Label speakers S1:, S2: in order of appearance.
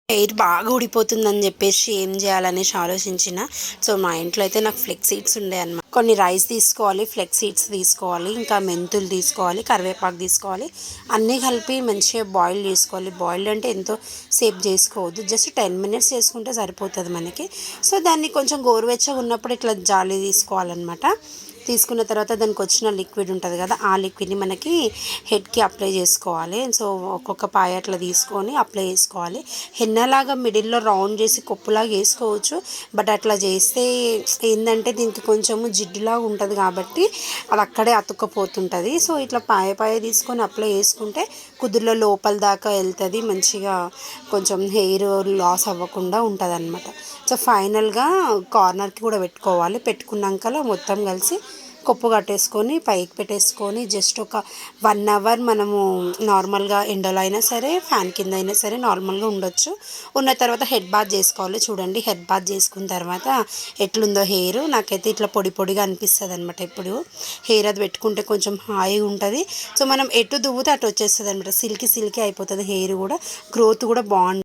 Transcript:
S1: Hair బాగా ఊడిపోతుందని చెప్పేసి ఏం చేయాలనేసి ఆలోచించిన. సో మా ఇంట్లో అయితే నాకు ఫ్లెక్స్ సీడ్స్ ఉండే అన్నమాట. కొన్ని రైస్ తీసుకోవాలి, ఫ్లెక్స్ సీడ్స్ తీసుకోవాలి, ఇంకా మెంతులు తీసుకోవాలి, కరివేపాకు తీసుకోవాలి. అన్నీ కలిపి మంచిగా బాయిల్ చేసుకోవాలి. బాయిల్డ్ అంటే ఎంతో సేపు చేసుకోవద్దు, జస్ట్ 10 minutes చేసుకుంటే సరిపోతుంది మనకి. సో దాన్ని కొంచెం గోరువెచ్చగా ఉన్నప్పుడు ఇట్లా జాలి తీసుకోవాలన్నమాట. తీసుకున్న తర్వాత దానికి వచ్చిన లిక్విడ్ ఉంటుంది కదా, ఆ లిక్విడ్ని మనకి హెడ్కి అప్లై చేసుకోవాలి. సో ఒక్కొక్క పాయ అట్లా తీసుకొని అప్లై చేసుకోవాలి. హెన్నలాగా మిడిల్లో రౌండ్ చేసి కొప్పులాగా వేసుకోవచ్చు, బట్ అట్లా చేస్తే ఏంటంటే దీనికి కొంచెము జిడ్డులాగా ఉంటుంది కాబట్టి అది అక్కడే అతుక్కపోతుంటుంది. సో ఇట్లా పాయ పాయ తీసుకొని అప్లై చేసుకుంటే కుదురులో లోపల దాకా వెళ్తుంది, మంచిగా కొంచెం హెయిర్ లాస్ అవ్వకుండా ఉంటుంది అనమాట. సో ఫైనల్గా కార్నర్కి కూడా పెట్టుకోవాలి. పెట్టుకున్నాక మొత్తం కలిసి కొప్పు కట్టేసుకొని పైకి పెట్టేసుకొని జస్ట్ ఒక 1 hour మనము నార్మల్గా ఎండలో అయినా సరే ఫ్యాన్ కింద అయినా సరే నార్మల్గా ఉండొచ్చు. ఉన్న తర్వాత హెడ్ బాత్ చేసుకోవాలి. చూడండి హెడ్ బాత్ చేసుకున్న తర్వాత ఎట్లుందో హెయిర్, నాకైతే ఇట్లా పొడి పొడిగా అనిపిస్తుంది అనమాట. ఇప్పుడు హెయిర్ అది పెట్టుకుంటే కొంచెం హాయిగా ఉంటుంది. సో మనం ఎటు దువ్వుతే అటు వచ్చేస్తుంది అనమాట, సిల్కీ సిల్కీ అయిపోతుంది హెయిర్ కూడా, గ్రోత్ కూడా బాగుంటుంది.